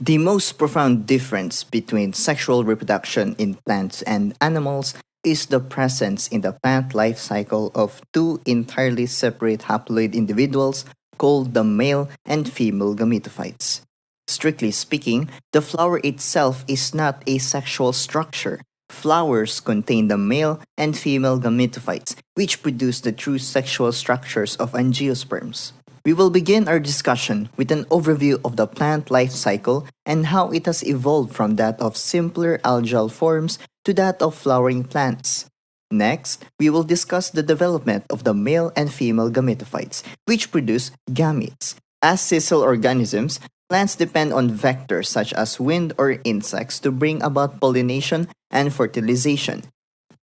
The most profound difference between sexual reproduction in plants and animals is the presence in the plant life cycle of two entirely separate haploid individuals called the male and female gametophytes. Strictly speaking, the flower itself is not a sexual structure. Flowers contain the male and female gametophytes, which produce the true sexual structures of angiosperms. We will begin our discussion with an overview of the plant life cycle and how it has evolved from that of simpler algal forms to that of flowering plants. Next, we will discuss the development of the male and female gametophytes, which produce gametes. As sessile organisms, plants depend on vectors such as wind or insects to bring about pollination and fertilization.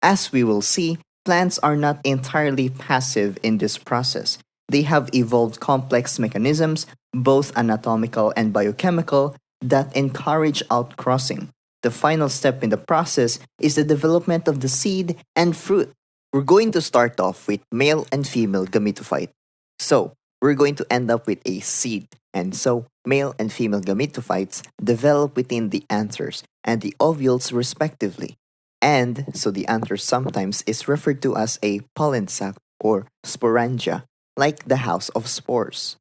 As we will see, plants are not entirely passive in this process. They have evolved complex mechanisms, both anatomical and biochemical, that encourage outcrossing. The final step in the process is the development of the seed and fruit. We're going to start off with male and female gametophyte. So, we're going to end up with a seed. And so, male and female gametophytes develop within the anthers and the ovules respectively. And so the anther sometimes is referred to as a pollen sac or sporangia, like the house of spores.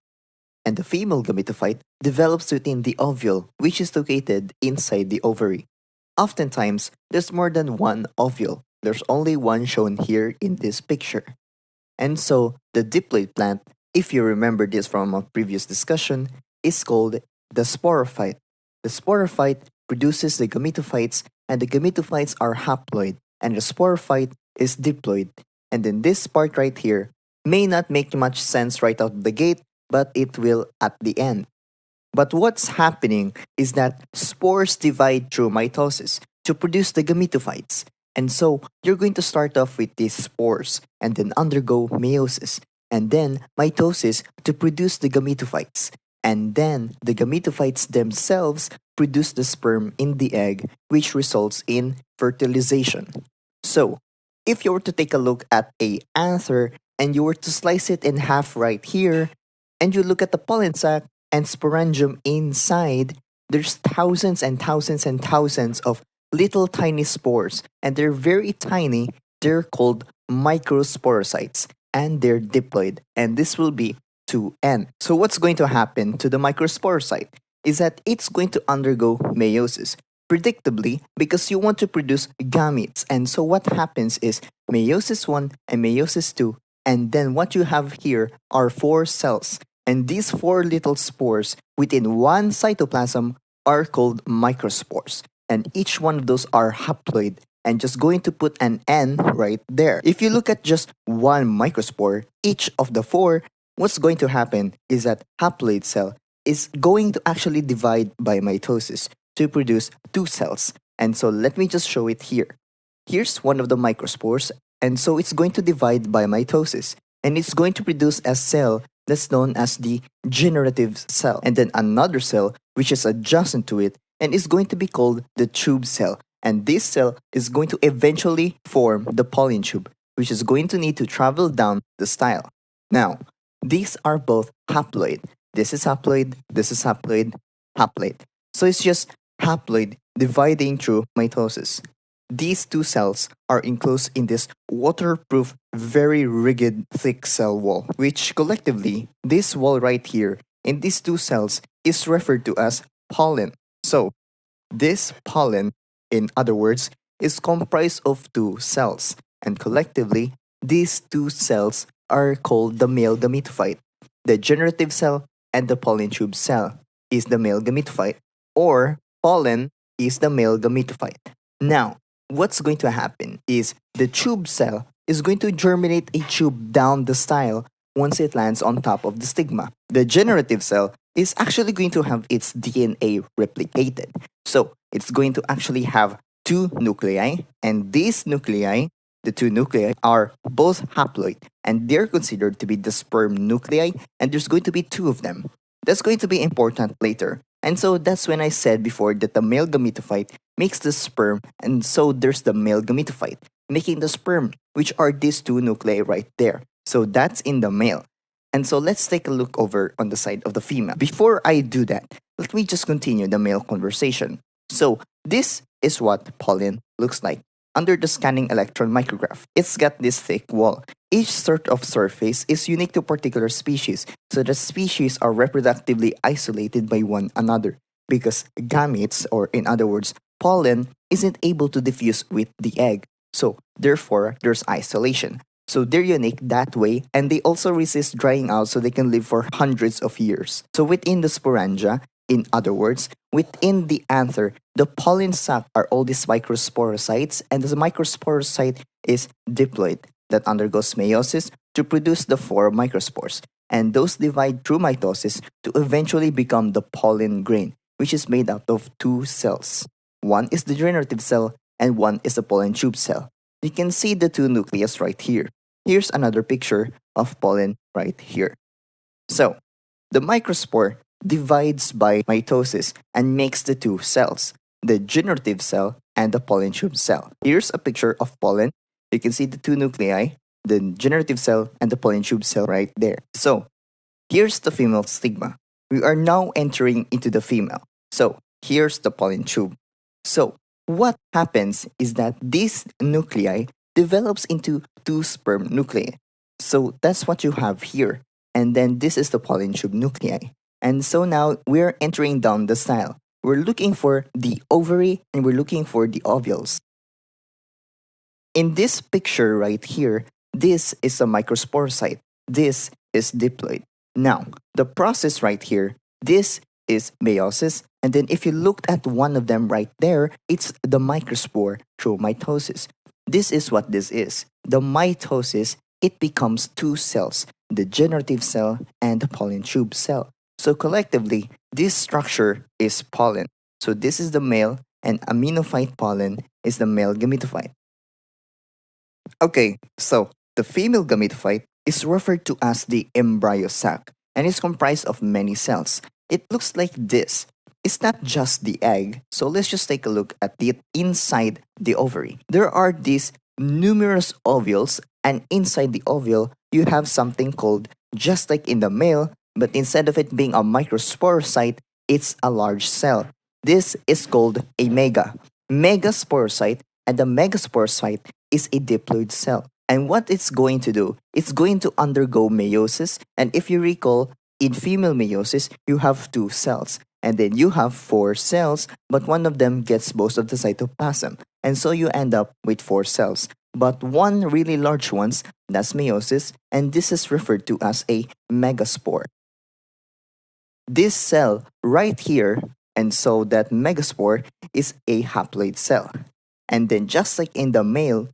And the female gametophyte develops within the ovule, which is located inside the ovary. Oftentimes, there's more than one ovule. There's only one shown here in this picture. And so, the diploid plant, if you remember this from a previous discussion, is called the sporophyte. The sporophyte produces the gametophytes, and the gametophytes are haploid, and the sporophyte is diploid. And then this part right here may not make much sense right out of the gate, but it will at the end. But what's happening is that spores divide through mitosis to produce the gametophytes. And so you're going to start off with these spores and then undergo meiosis and then mitosis to produce the gametophytes. And then the gametophytes themselves produce the sperm in the egg, which results in fertilization. So, if you were to take a look at a anther and you were to slice it in half right here, and you look at the pollen sac and sporangium inside, there's thousands and thousands and thousands of little tiny spores, and they're very tiny. They're called microsporocytes, and they're diploid, and this will be 2N. So what's going to happen to the microsporocyte is that it's going to undergo meiosis, predictably because you want to produce gametes. And so what happens is meiosis 1 and meiosis 2, and then what you have here are 4 cells. And these 4 little spores within one cytoplasm are called microspores. And each one of those are haploid. And just going to put an N right there. If you look at just one microspore, each of the 4, what's going to happen is that haploid cell is going to actually divide by mitosis to produce 2 cells. And so let me just show it here. Here's one of the microspores, and so it's going to divide by mitosis. And it's going to produce a cell that's known as the generative cell. And then another cell, which is adjacent to it, and is going to be called the tube cell. And this cell is going to eventually form the pollen tube, which is going to need to travel down the style. Now, these are both haploid. This is haploid, this is haploid, haploid. So it's just haploid dividing through mitosis. These 2 cells are enclosed in this waterproof, very rigid, thick cell wall, which collectively, this wall right here in these 2 cells is referred to as pollen. So, this pollen, in other words, is comprised of 2 cells, and collectively, these 2 cells are called the male gametophyte. The generative cell and the pollen tube cell is the male gametophyte, or pollen is the male gametophyte. Now, what's going to happen is the tube cell is going to germinate a tube down the style once it lands on top of the stigma. The generative cell is actually going to have its DNA replicated. So, it's going to actually have 2 nuclei, and these nuclei, the 2 nuclei, are both haploid, and they're considered to be the sperm nuclei, and there's going to be 2 of them. That's going to be important later. And so that's when I said before that the male gametophyte makes the sperm, and so there's the male gametophyte making the sperm, which are these 2 nuclei right there. So that's in the male. And so let's take a look over on the side of the female. Before I do that, let me just continue the male conversation. So, this is what pollen looks like. Under the scanning electron micrograph, it's got this thick wall. Each sort of surface is unique to particular species, so the species are reproductively isolated by one another because gametes, or in other words, pollen, isn't able to diffuse with the egg. So, therefore, there's isolation. So they're unique that way, and they also resist drying out so they can live for hundreds of years. So within the sporangia, in other words, within the anther, the pollen sac are all these microsporocytes, and the microsporocyte is diploid that undergoes meiosis to produce the four microspores. And those divide through mitosis to eventually become the pollen grain, which is made out of two cells. One is the generative cell, and one is the pollen tube cell. You can see the two nucleus right here. Here's another picture of pollen right here. So, the microspore divides by mitosis and makes the two cells, the generative cell and the pollen tube cell. Here's a picture of pollen. You can see the two nuclei, the generative cell and the pollen tube cell right there. So, here's the female stigma. We are now entering into the female. So, here's the pollen tube. So, what happens is that this nuclei develops into two sperm nuclei. So that's what you have here. And then this is the pollen tube nuclei. And so now we're entering down the style. We're looking for the ovary and we're looking for the ovules. In this picture right here, this is a microsporocyte. This is diploid. Now, the process right here, this is meiosis. And then if you looked at one of them right there, it's the microspore through mitosis. This is what this is. The mitosis, it becomes two cells, the generative cell and the pollen tube cell. So collectively, this structure is pollen. So this is the male, and aminophyte pollen is the male gametophyte. Okay, so the female gametophyte is referred to as the embryo sac and is comprised of many cells. It looks like this. It's not just the egg, so let's just take a look at it inside the ovary. There are these numerous ovules, and inside the ovule, you have something called, just like in the male, but instead of it being a microsporocyte, it's a large cell. This is called a megasporocyte, and the megasporocyte is a diploid cell. And what it's going to do, it's going to undergo meiosis, and if you recall, in female meiosis, you have two cells. And then you have four cells, but one of them gets most of the cytoplasm. And so you end up with four cells. But one really large one, that's meiosis, and this is referred to as a megaspore. This cell right here, and so that megaspore is a haploid cell. And then just like in the male,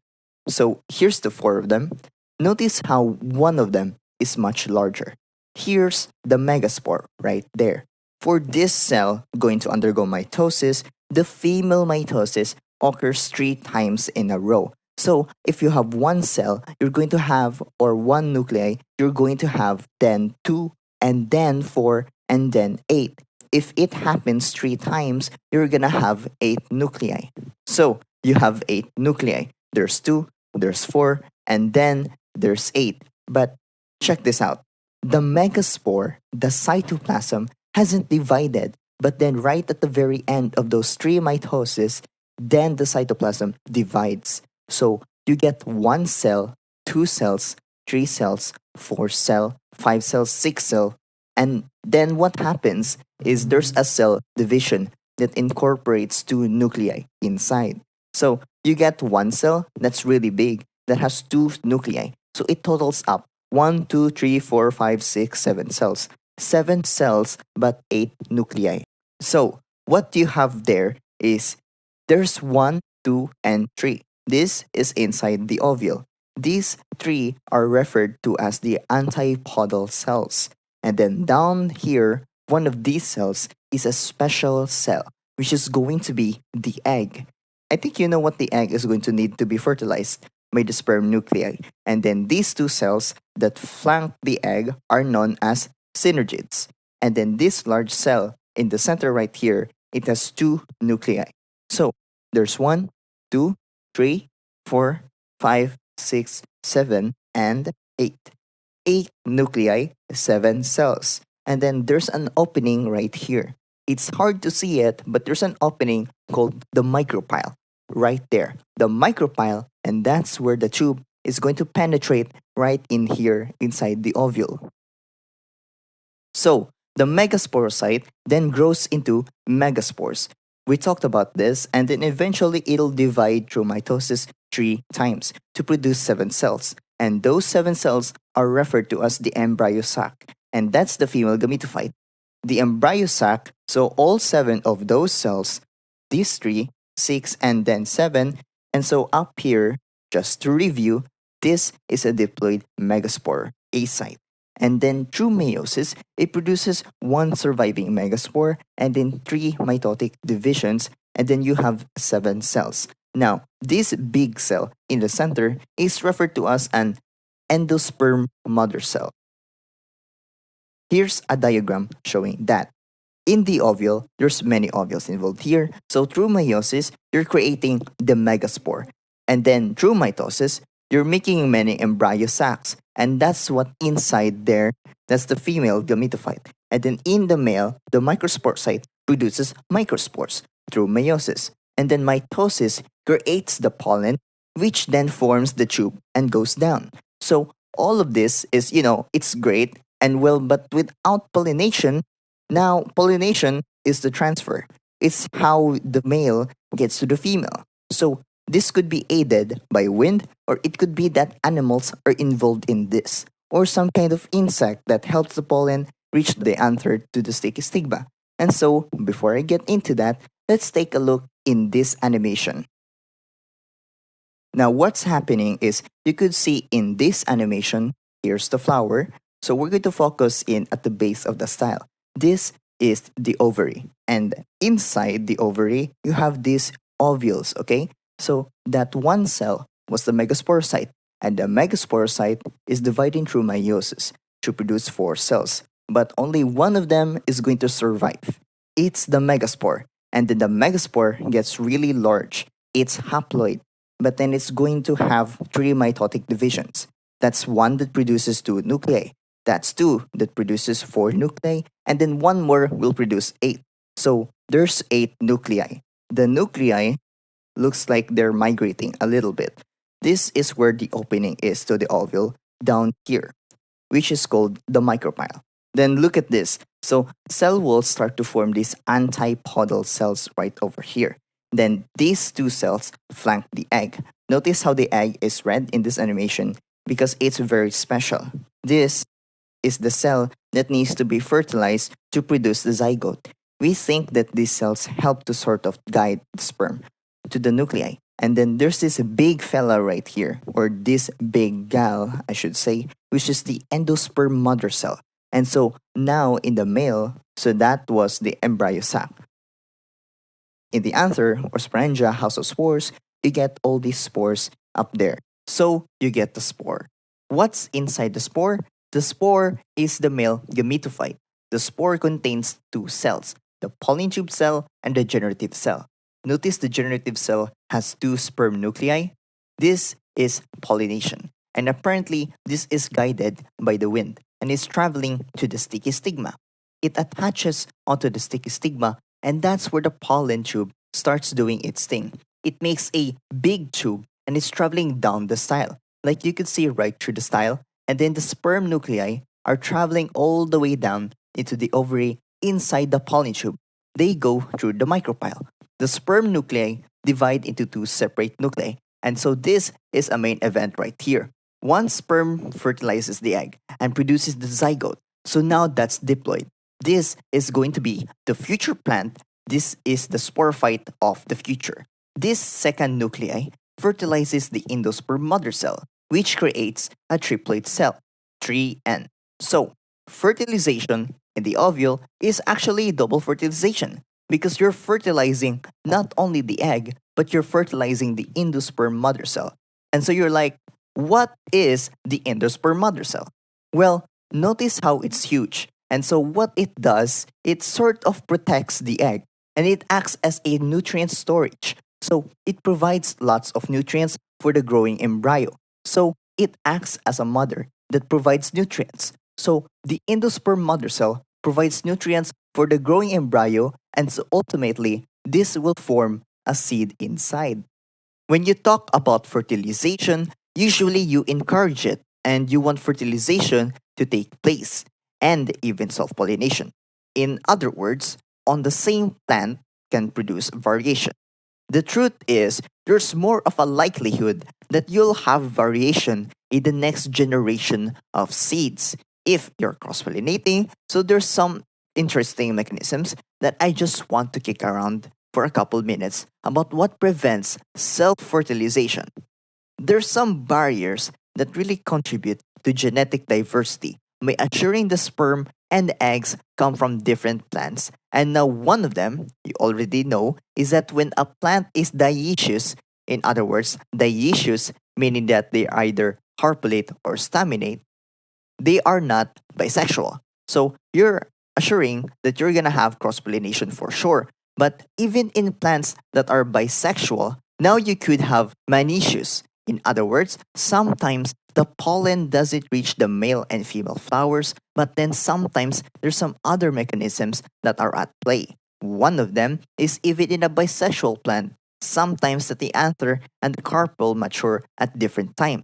so here's the four of them. Notice how one of them is much larger. Here's the megaspore right there. For this cell going to undergo mitosis, the female mitosis occurs 3 times in a row. So if you have one cell, you're going to have, or one nuclei, you're going to have then 2, and then 4, and then 8. If it happens 3 times, you're gonna have 8 nuclei. So you have 8 nuclei. There's 2, there's 4, and then there's 8. But check this out. The megaspore, the cytoplasm, hasn't divided, but then right at the very end of those 3 mitosis, then the cytoplasm divides. So you get 1 cell, 2 cells, 3 cells, 4 cell, 5 cells, 6 cell, and then what happens is there's a cell division that incorporates 2 nuclei inside. So you get 1 cell that's really big that has 2 nuclei. So it totals up 1, 2, 3, 4, 5, 6, 7 cells. 7 cells, but 8 nuclei. So, what you have there is there's 1, 2, and 3. This is inside the ovule. These 3 are referred to as the antipodal cells. And then down here, one of these cells is a special cell, which is going to be the egg. I think you know what the egg is going to need to be fertilized by the sperm nuclei. And then these 2 cells that flank the egg are known as synergids. And then this large cell in the center right here, it has 2 nuclei. So there's 1, 2, 3, 4, 5, 6, 7, and 8. 8 nuclei, 7 cells. And then there's an opening right here. It's hard to see it, but there's an opening called the micropyle right there. The micropyle, and that's where the tube is going to penetrate right in here inside the ovule. So, the megasporocyte then grows into megaspores. We talked about this, and then eventually it'll divide through mitosis 3 times to produce 7 cells. And those 7 cells are referred to as the embryo sac, and that's the female gametophyte. The embryo sac, so all 7 of those cells, these 3, 6, and then 7, and so up here, just to review, this is a diploid megaspore, a site. And then through meiosis, it produces one surviving megaspore and then 3 mitotic divisions, and then you have 7 cells. Now, this big cell in the center is referred to as an endosperm mother cell. Here's a diagram showing that. In the ovule, there's many ovules involved here. So through meiosis, you're creating the megaspore. And then through mitosis, you're making many embryo sacs. And that's what inside there, that's the female gametophyte. And then in the male, the microsporocyte produces microspores through meiosis. And then mitosis creates the pollen, which then forms the tube and goes down. So all of this is, it's great and well, but without pollination, now pollination is the transfer. It's how the male gets to the female. So this could be aided by wind, or it could be that animals are involved in this, or some kind of insect that helps the pollen reach the anther to the sticky stigma. And so, before I get into that, let's take a look in this animation. Now, what's happening is you could see in this animation, here's the flower. So we're going to focus in at the base of the style. This is the ovary, and inside the ovary, you have these ovules, okay? So that one cell was the megasporocyte, and the megasporocyte is dividing through meiosis to produce 4 cells, but only one of them is going to survive. It's the megaspore, and then the megaspore gets really large. It's haploid, but then it's going to have 3 mitotic divisions. That's 1 that produces 2 nuclei. That's 2 that produces 4 nuclei, and then 1 more will produce 8. So there's 8 nuclei. The nuclei looks like they're migrating a little bit. This is where the opening is to the ovule down here, which is called the micropyle. Then look at this. So cell walls start to form these antipodal cells right over here. Then these 2 cells flank the egg. Notice how the egg is red in this animation because it's very special. This is the cell that needs to be fertilized to produce the zygote. We think that these cells help to sort of guide the sperm to the nuclei. And then there's this big fella right here, or this big gal, I should say, which is the endosperm mother cell. And so now in the male, so that was the embryo sac. In the anther or sporangia house of spores, you get all these spores up there. So you get the spore. What's inside the spore? The spore is the male gametophyte. The spore contains 2 cells, the pollen tube cell and the generative cell. Notice the generative cell has 2 sperm nuclei. This is pollination. And apparently, this is guided by the wind and is traveling to the sticky stigma. It attaches onto the sticky stigma, and that's where the pollen tube starts doing its thing. It makes a big tube and is traveling down the style, like you could see right through the style. And then the sperm nuclei are traveling all the way down into the ovary inside the pollen tube. They go through the micropyle. The sperm nuclei divide into 2 separate nuclei. And so this is a main event right here. One sperm fertilizes the egg and produces the zygote. So now that's diploid. This is going to be the future plant. This is the sporophyte of the future. This second nuclei fertilizes the endosperm mother cell, which creates a triploid cell, 3N. So, fertilization in the ovule is actually double fertilization because you're fertilizing not only the egg, but you're fertilizing the endosperm mother cell. And so you're like, what is the endosperm mother cell? Well, notice how it's huge. And so what it does, it sort of protects the egg and it acts as a nutrient storage. So it provides lots of nutrients for the growing embryo. So it acts as a mother that provides nutrients. So the endosperm mother cell provides nutrients for the growing embryo, and so ultimately, this will form a seed inside. When you talk about fertilization, usually you encourage it and you want fertilization to take place and even self pollination. In other words, on the same plant can produce variation. The truth is, there's more of a likelihood that you'll have variation in the next generation of seeds if you're cross pollinating. So, there's some interesting mechanisms that I just want to kick around for a couple minutes about what prevents self fertilization. There's some barriers that really contribute to genetic diversity by assuring the sperm and eggs come from different plants. And now, one of them, you already know, is that when a plant is dioecious, in other words, dioecious meaning that they either harpulate or staminate, they are not bisexual. So you're assuring that you're gonna have cross pollination for sure. But even in plants that are bisexual, now you could have monoecious. In other words, sometimes the pollen doesn't reach the male and female flowers, but then sometimes there's some other mechanisms that are at play. One of them is even in a bisexual plant, sometimes that the anther and the carpel mature at different times.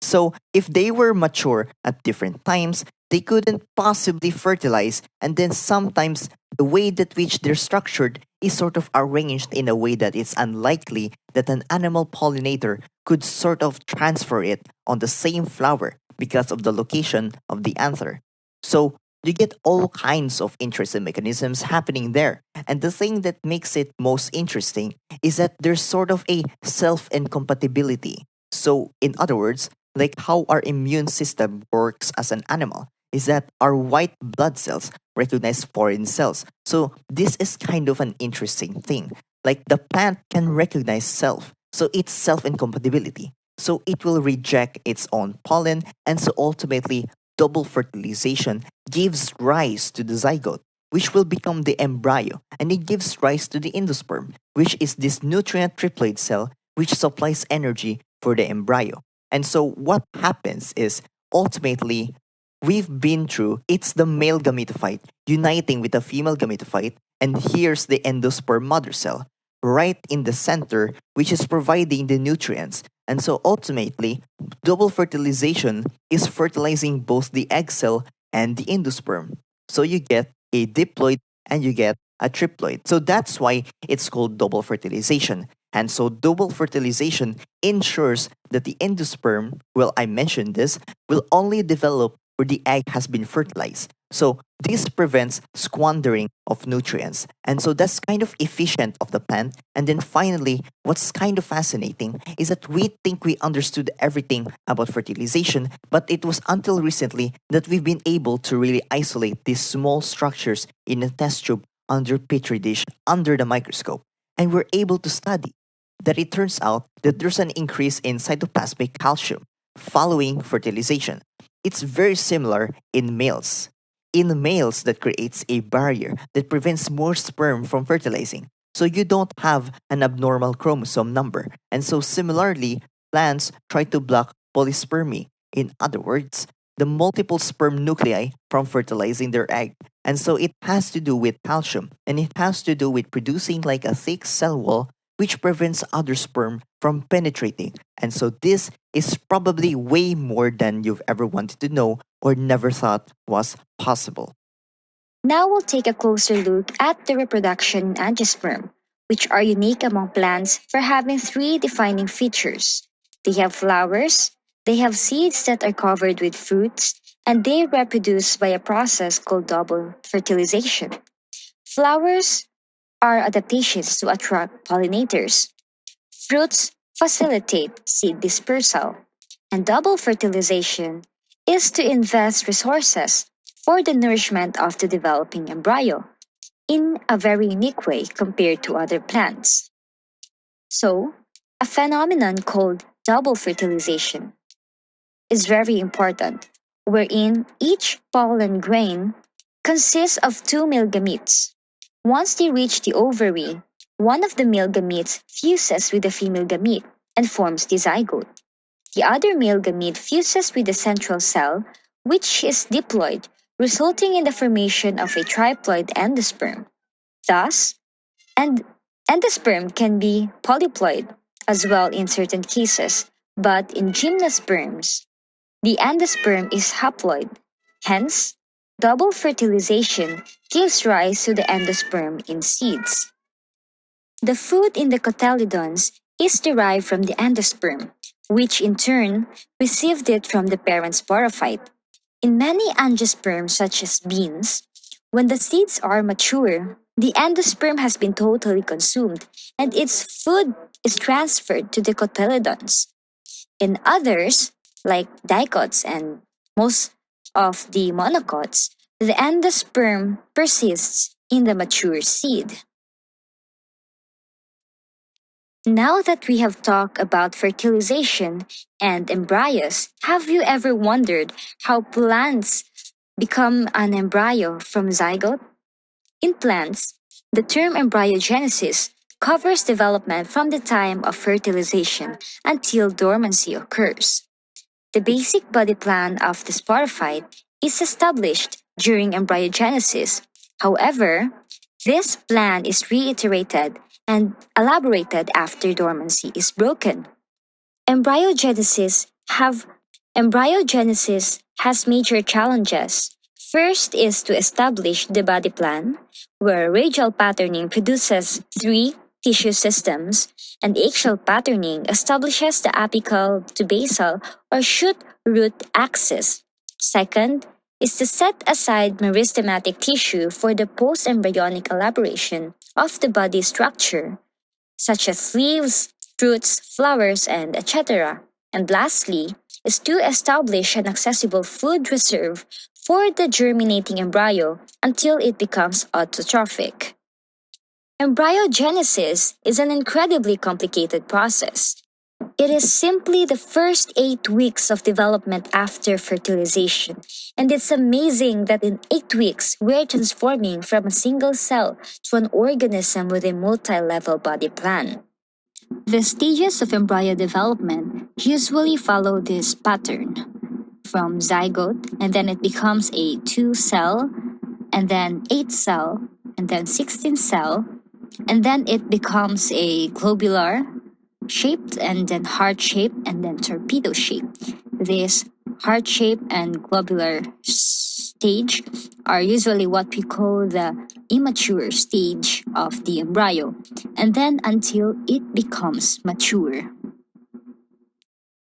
So, if they were mature at different times, they couldn't possibly fertilize, and then sometimes the way that which they're structured is sort of arranged in a way that it's unlikely that an animal pollinator could sort of transfer it on the same flower because of the location of the anther. So, you get all kinds of interesting mechanisms happening there. And the thing that makes it most interesting is that there's sort of a self incompatibility. So, in other words, like how our immune system works as an animal is that our white blood cells recognize foreign cells. So this is kind of an interesting thing. Like the plant can recognize self. So it's self incompatibility. So it will reject its own pollen, and so ultimately double fertilization gives rise to the zygote, which will become the embryo, and it gives rise to the endosperm, which is this nutrient triploid cell which supplies energy for the embryo. And so what happens is ultimately we've been through it's the male gametophyte uniting with the female gametophyte, and here's the endosperm mother cell right in the center, which is providing the nutrients. And so ultimately, double fertilization is fertilizing both the egg cell and the endosperm. So you get a diploid and you get a triploid. So that's why it's called double fertilization. And so double fertilization ensures that the endosperm, well, I mentioned this, will only develop where the egg has been fertilized. So this prevents squandering of nutrients. And so that's kind of efficient of the plant. And then finally, what's kind of fascinating is that we think we understood everything about fertilization, but it was until recently that we've been able to really isolate these small structures in a test tube under petri dish under the microscope. And we're able to study that it turns out that there's an increase in cytoplasmic calcium following fertilization. It's very similar in males. In males, that creates a barrier that prevents more sperm from fertilizing. So you don't have an abnormal chromosome number. And so similarly, plants try to block polyspermy. In other words, the multiple sperm nuclei from fertilizing their egg. And so it has to do with calcium, and it has to do with producing like a thick cell wall which prevents other sperm from penetrating. And so this is probably way more than you've ever wanted to know or never thought was possible. Now we'll take a closer look at the reproduction in angiosperm, which are unique among plants for having three defining features. They have flowers, they have seeds that are covered with fruits, and they reproduce by a process called double fertilization. Flowers are adaptations to attract pollinators. Fruits facilitate seed dispersal, and double fertilization is to invest resources for the nourishment of the developing embryo in a very unique way compared to other plants. So, a phenomenon called double fertilization is very important, wherein each pollen grain consists of two male gametes. Once they reach the ovary, one of the male gametes fuses with the female gamete and forms the zygote. The other male gamete fuses with the central cell, which is diploid, resulting in the formation of a triploid endosperm. Thus, and endosperm can be polyploid as well in certain cases, but in gymnosperms, the endosperm is haploid. Hence, double fertilization gives rise to the endosperm in seeds. The food in the cotyledons is derived from the endosperm, which in turn received it from the parent sporophyte. In many angiosperms, such as beans, when the seeds are mature, the endosperm has been totally consumed and its food is transferred to the cotyledons. In others, like dicots and most of the monocots, the endosperm persists in the mature seed. Now that we have talked about fertilization and embryos, have you ever wondered how plants become an embryo from zygote? In plants, the term embryogenesis covers development from the time of fertilization until dormancy occurs. The basic body plan of the sporophyte is established during embryogenesis. However, this plan is reiterated and elaborated after dormancy is broken. Embryogenesis have Embryogenesis has major challenges. First is to establish the body plan, where radial patterning produces three tissue systems, and axial patterning establishes the apical to basal or shoot root axis. Second is to set aside meristematic tissue for the post embryonic elaboration of the body structure, such as leaves, fruits, flowers, and etc. And lastly, is to establish an accessible food reserve for the germinating embryo until it becomes autotrophic. Embryogenesis is an incredibly complicated process. It is simply the first 8 weeks of development after fertilization, and it's amazing that in 8 weeks we're transforming from a single cell to an organism with a multi level body plan. The stages of embryo development usually follow this pattern from zygote, and then it becomes a 2 cell, and then 8 cell, and then 16 cell, and then it becomes a globular shaped, and then heart shaped, and then torpedo shaped. This heart shaped and globular stage are usually what we call the immature stage of the embryo, and then until it becomes mature.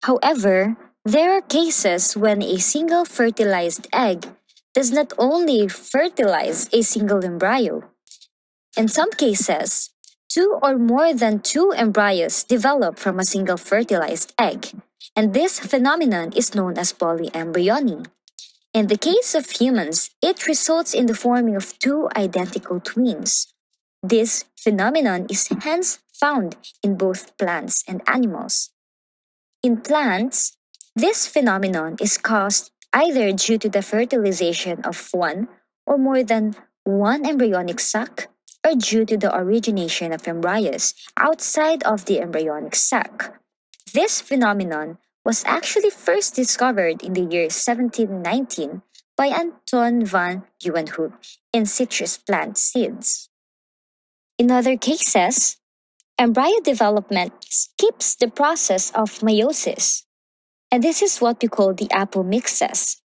However, there are cases when a single fertilized egg does not only fertilize a single embryo. In some cases, two or more than two embryos develop from a single fertilized egg, and this phenomenon is known as polyembryony. In the case of humans, it results in the forming of two identical twins. This phenomenon is hence found in both plants and animals. In plants, this phenomenon is caused either due to the fertilization of one or more than one embryonic sac or due to the origination of embryos outside of the embryonic sac. This phenomenon was actually first discovered in the year 1719 by Anton van Leeuwenhoek in citrus plant seeds. In other cases, embryo development skips the process of meiosis, and this is what we call the apomixis.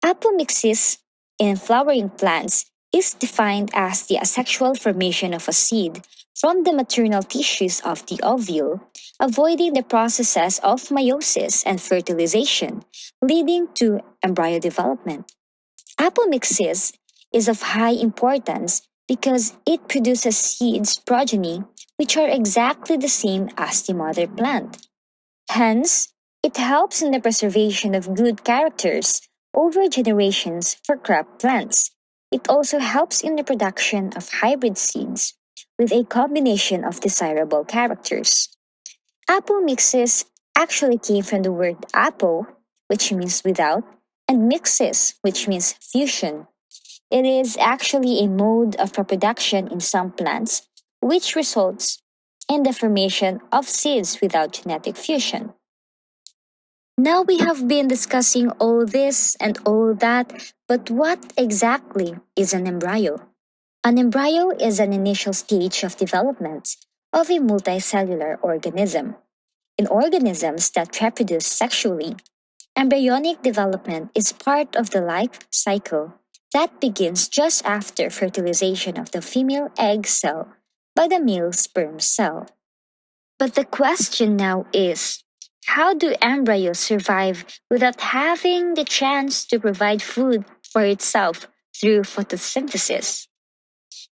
Apomixis in flowering plants is defined as the asexual formation of a seed from the maternal tissues of the ovule, avoiding the processes of meiosis and fertilization, leading to embryo development. Apomixis is of high importance because it produces seeds progeny which are exactly the same as the mother plant. Hence, it helps in the preservation of good characters over generations for crop plants. It also helps in the production of hybrid seeds with a combination of desirable characters. Apomixis actually came from the word apo, which means without, and mixis, which means fusion. It is actually a mode of reproduction in some plants, which results in the formation of seeds without genetic fusion. Now we have been discussing all this and all that, but what exactly is an embryo? An embryo is an initial stage of development of a multicellular organism. In organisms that reproduce sexually, embryonic development is part of the life cycle that begins just after fertilization of the female egg cell by the male sperm cell. But the question now is, how do embryos survive without having the chance to provide food for itself through photosynthesis?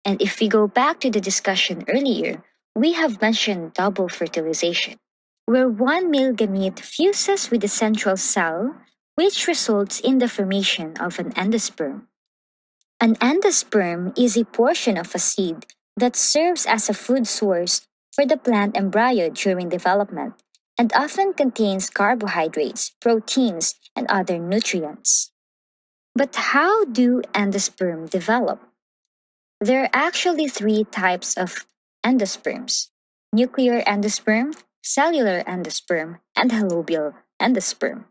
And if we go back to the discussion earlier, we have mentioned double fertilization, where one male gamete fuses with the central cell, which results in the formation of an endosperm. An endosperm is a portion of a seed that serves as a food source for the plant embryo during development and often contains carbohydrates, proteins, and other nutrients. But how do endosperm develop? There are actually three types of endosperms: nuclear endosperm, cellular endosperm, and halobial endosperm.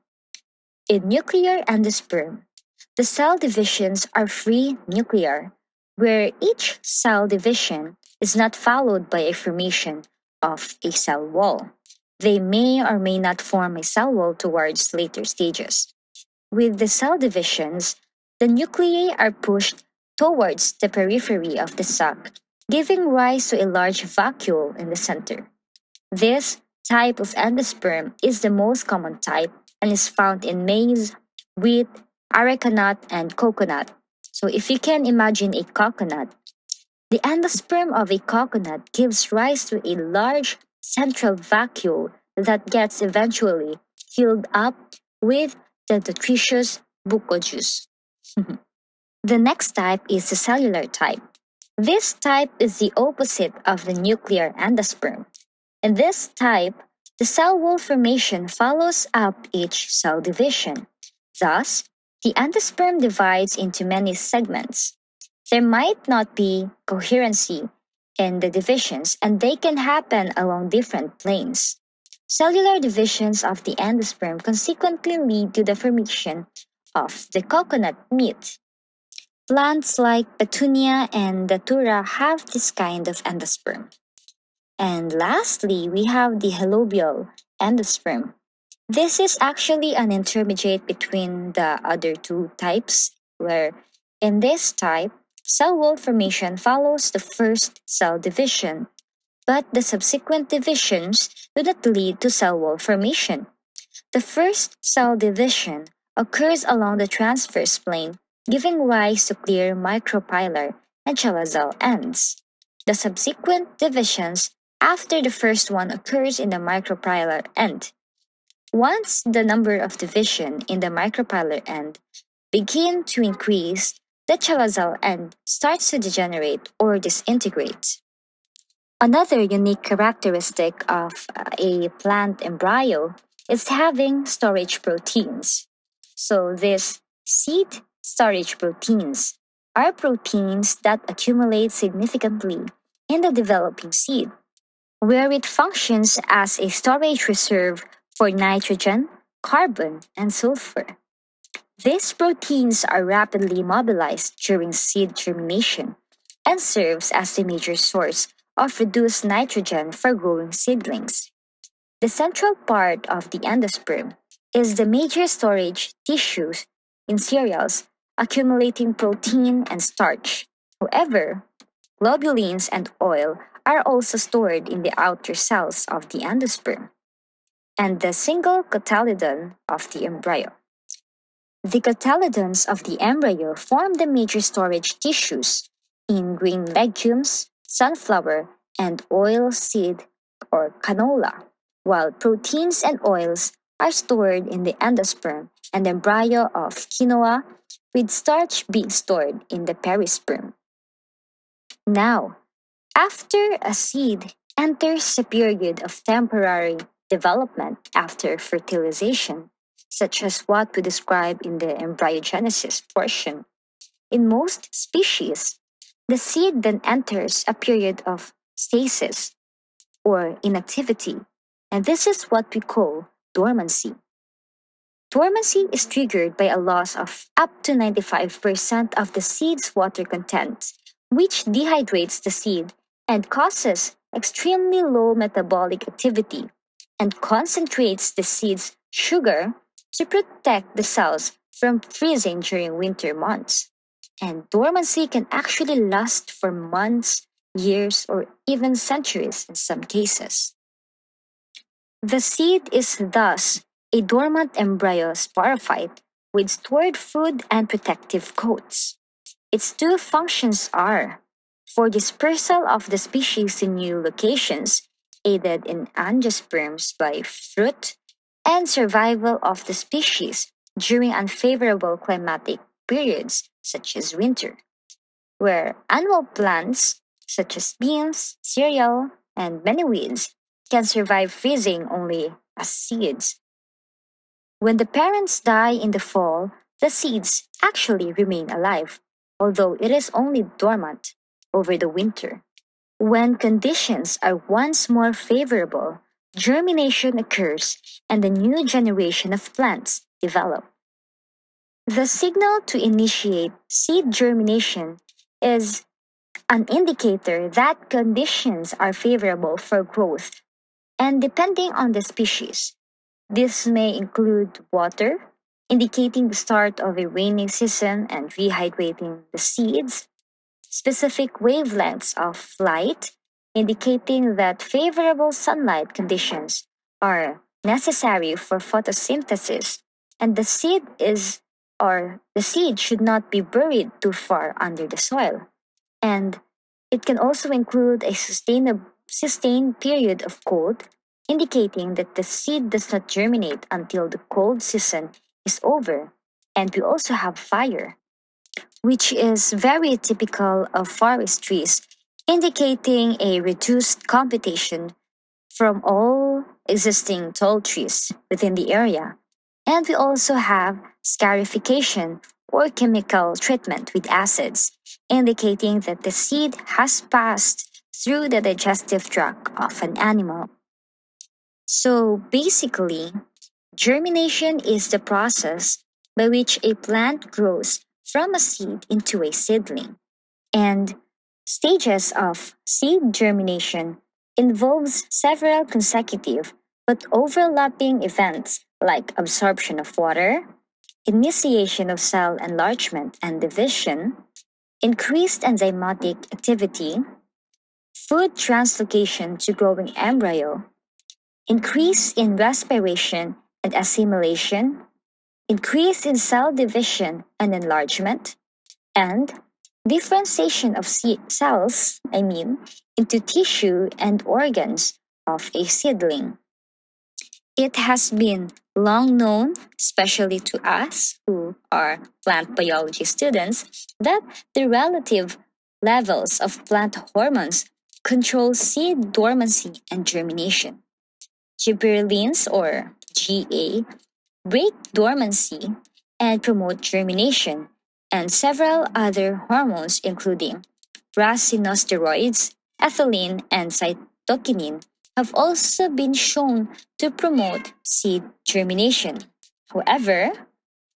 In nuclear endosperm, the cell divisions are free nuclear, where each cell division is not followed by a formation of a cell wall. They may or may not form a cell wall towards later stages. With the cell divisions, the nuclei are pushed towards the periphery of the sac, giving rise to a large vacuole in the center. This type of endosperm is the most common type and is found in maize, wheat, areca nut, and coconut. So, if you can imagine a coconut, the endosperm of a coconut gives rise to a large central vacuole that gets eventually filled up with the nutritious buccal juice. The next type is the cellular type. This type is the opposite of the nuclear endosperm. In this type, the cell wall formation follows up each cell division. Thus, the endosperm divides into many segments. There might not be coherency in the divisions, and they can happen along different planes. Cellular divisions of the endosperm consequently lead to the formation of the coconut meat. Plants like petunia and datura have this kind of endosperm. And lastly, we have the halobial endosperm. This is actually an intermediate between the other two types, where in this type, cell wall formation follows the first cell division, but the subsequent divisions do not lead to cell wall formation. The first cell division occurs along the transverse plane, giving rise to clear micropylar and chalazal ends. The subsequent divisions after the first one occurs in the micropylar end. Once the number of division in the micropylar end begin to increase, the chalazal end starts to degenerate or disintegrate. Another unique characteristic of a plant embryo is having storage proteins. So, these seed storage proteins are proteins that accumulate significantly in the developing seed, where it functions as a storage reserve for nitrogen, carbon, and sulfur. These proteins are rapidly mobilized during seed germination and serves as the major source of reduced nitrogen for growing seedlings. The central part of the endosperm is the major storage tissues in cereals, accumulating protein and starch. However, globulins and oil are also stored in the outer cells of the endosperm and the single cotyledon of the embryo. The cotyledons of the embryo form the major storage tissues in green legumes, sunflower, and oil seed or canola, while proteins and oils are stored in the endosperm and embryo of quinoa, with starch being stored in the perisperm. Now, after a seed enters a period of temporary development after fertilization, such as what we describe in the embryogenesis portion, in most species, the seed then enters a period of stasis or inactivity, and this is what we call dormancy. Dormancy is triggered by a loss of up to 95% of the seed's water content, which dehydrates the seed and causes extremely low metabolic activity and concentrates the seed's sugar to protect the cells from freezing during winter months. And dormancy can actually last for months, years, or even centuries in some cases. The seed is thus a dormant embryo sporophyte with stored food and protective coats. Its two functions are for dispersal of the species to new locations, aided in angiosperms by fruit, and survival of the species during unfavorable climatic periods such as winter, where annual plants such as beans, cereal, and many weeds can survive freezing only as seeds. When the parents die in the fall, the seeds actually remain alive, although it is only dormant over the winter. When conditions are once more favorable, germination occurs and a new generation of plants develop. The signal to initiate seed germination is an indicator that conditions are favorable for growth, and depending on the species, this may include water, indicating the start of a rainy season and rehydrating the seeds, specific wavelengths of light, indicating that favorable sunlight conditions are necessary for photosynthesis, and the seed should not be buried too far under the soil. And it can also include a sustained period of cold, indicating that the seed does not germinate until the cold season is over. And we also have fire, which is very typical of forest trees, indicating a reduced computation from all existing tall trees within the area. And we also have scarification or chemical treatment with acids, indicating that the seed has passed through the digestive tract of an animal. So basically, germination is the process by which a plant grows from a seed into a seedling. And stages of seed germination involves several consecutive but overlapping events like absorption of water, initiation of cell enlargement and division, increased enzymatic activity, food translocation to growing embryo, increase in respiration and assimilation, increase in cell division and enlargement, and differentiation of cells, into tissue and organs of a seedling. It has been long known, especially to us who are plant biology students, that the relative levels of plant hormones control seed dormancy and germination. Gibberellins, or GA, break dormancy and promote germination, and several other hormones, including racinosteroids, ethylene, and cytokinin, have also been shown to promote seed germination. However,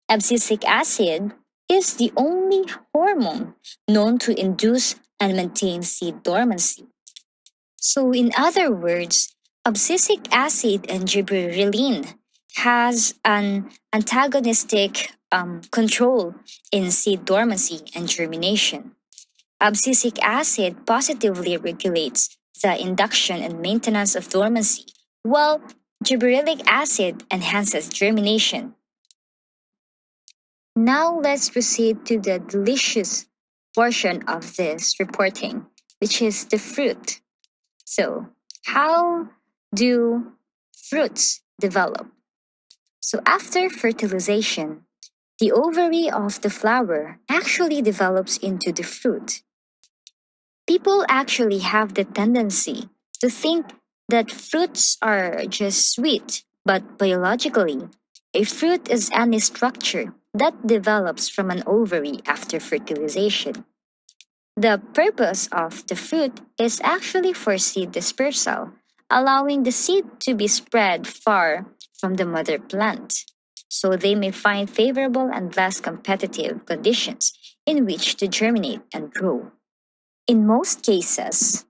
abscisic acid is the only hormone known to induce and maintain seed dormancy. So, in other words, abscisic acid and gibberellin has an antagonistic control in seed dormancy and germination. Abscisic acid positively regulates the induction and maintenance of dormancy, while gibberellic acid enhances germination. Now let's proceed to the delicious portion of this reporting, which is the fruit. So, how do fruits develop? So, after fertilization, the ovary of the flower actually develops into the fruit. People actually have the tendency to think that fruits are just sweet, but biologically, a fruit is any structure that develops from an ovary after fertilization. The purpose of the fruit is actually for seed dispersal, allowing the seed to be spread far from the mother plant. so they may find favorable and less competitive conditions in which to germinate and grow. In most cases,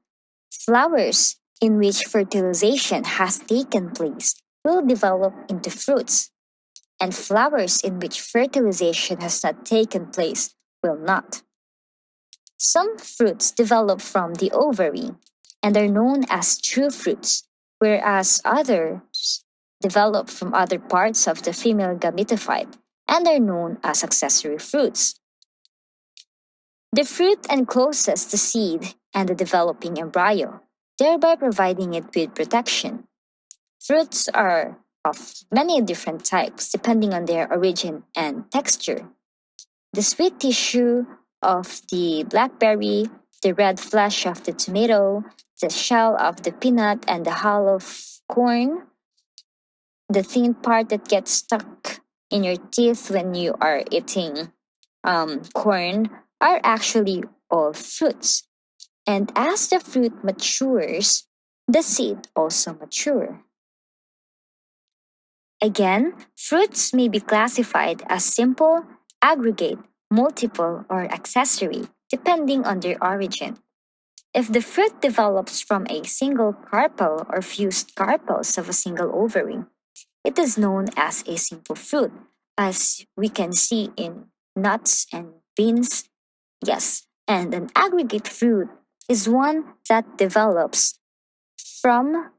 flowers in which fertilization has taken place will develop into fruits, and flowers in which fertilization has not taken place will not. Some fruits develop from the ovary and are known as true fruits, whereas others develop from other parts of the female gametophyte and are known as accessory fruits. The fruit encloses the seed and the developing embryo, thereby providing it with protection. Fruits are of many different types depending on their origin and texture. The sweet tissue of the blackberry, the red flesh of the tomato, the shell of the peanut, and the hull of corn, the thin part that gets stuck in your teeth when you are eating corn, are actually all fruits. And as the fruit matures, the seed also mature. Again, fruits may be classified as simple, aggregate, multiple, or accessory, depending on their origin. If the fruit develops from a single carpel or fused carpels of a single ovary, it is known as a simple fruit, as we can see in nuts and beans. Yes, and an aggregate fruit is one that develops from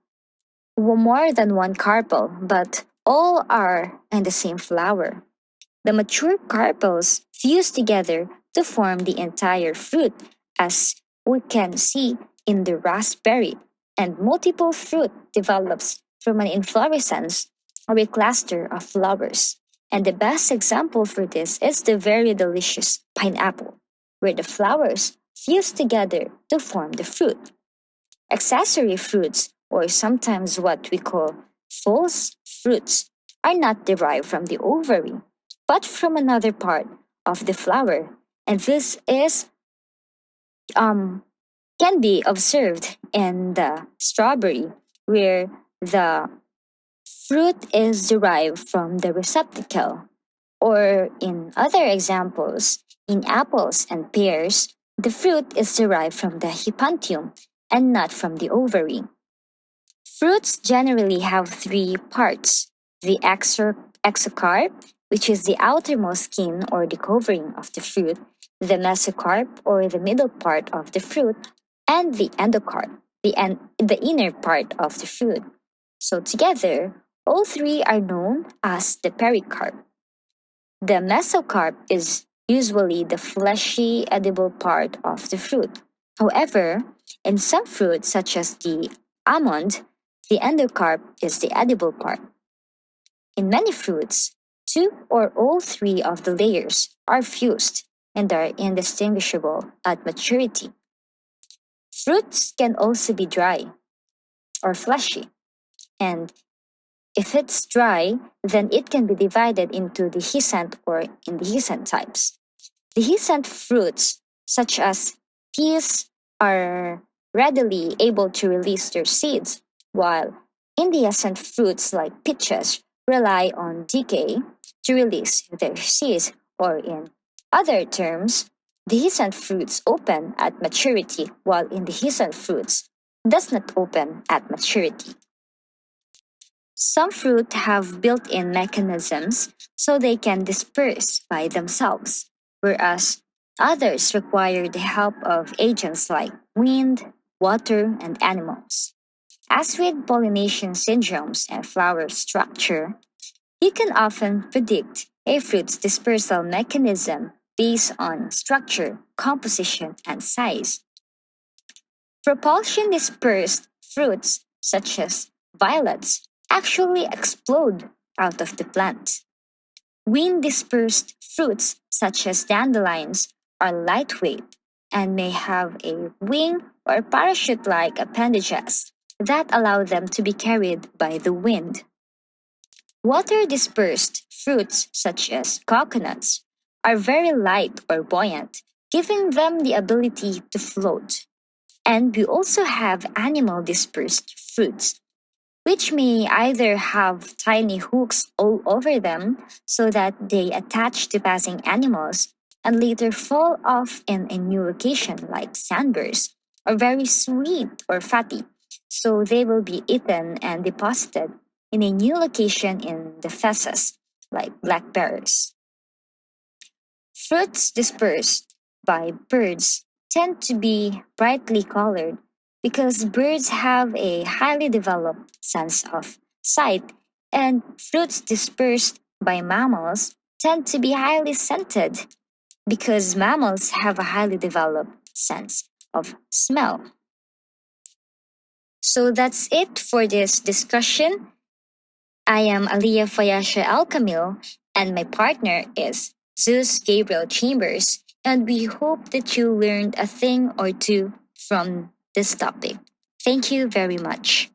more than one carpel, but all are in the same flower. The mature carpels fuse together to form the entire fruit, as we can see in the raspberry, and multiple fruit develops from an inflorescence or a cluster of flowers. And the best example for this is the very delicious pineapple, where the flowers fuse together to form the fruit. Accessory fruits, or sometimes what we call false fruits, are not derived from the ovary, but from another part of the flower. And this is um, can be observed in the strawberry, where the fruit is derived from the receptacle. Or in other examples, in apples and pears, the fruit is derived from the hypanthium and not from the ovary. Fruits generally have three parts: the exocarp, which is the outermost skin or the covering of the fruit, the mesocarp, or the middle part of the fruit, and the endocarp, the inner part of the fruit. So, together, all three are known as the pericarp. The mesocarp is usually the fleshy, edible part of the fruit. However, in some fruits, such as the almond, the endocarp is the edible part. In many fruits, two or all three of the layers are fused and are indistinguishable at maturity. Fruits can also be dry or fleshy, and if it's dry, then it can be divided into dehiscent or indehiscent types. Dehiscent fruits, such as peas, are readily able to release their seeds, while indehiscent fruits like peaches rely on decay to release their seeds, or in other terms, dehiscent fruits open at maturity, while indehiscent fruits does not open at maturity. Some fruit have built in mechanisms so they can disperse by themselves, whereas others require the help of agents like wind, water, and animals. As with pollination syndromes and flower structure, you can often predict a fruit's dispersal mechanism based on structure, composition, and size. Propulsion dispersed fruits, such as violets, actually explode out of the plant. Wind dispersed fruits, such as dandelions, are lightweight and may have a wing or parachute like appendages that allow them to be carried by the wind. Water dispersed fruits, such as coconuts, are very light or buoyant, giving them the ability to float. And we also have animal dispersed fruits, which may either have tiny hooks all over them so that they attach to passing animals and later fall off in a new location like sandburrs, or very sweet or fatty, so they will be eaten and deposited in a new location in the feces like blackberries. Fruits dispersed by birds tend to be brightly colored because birds have a highly developed sense of sight, and fruits dispersed by mammals tend to be highly scented because mammals have a highly developed sense of smell. So that's it for this discussion. I am Aliyah Fayasha Al Camil, and my partner is Zeus Gabriel Chambers, and we hope that you learned a thing or two from this topic. Thank you very much.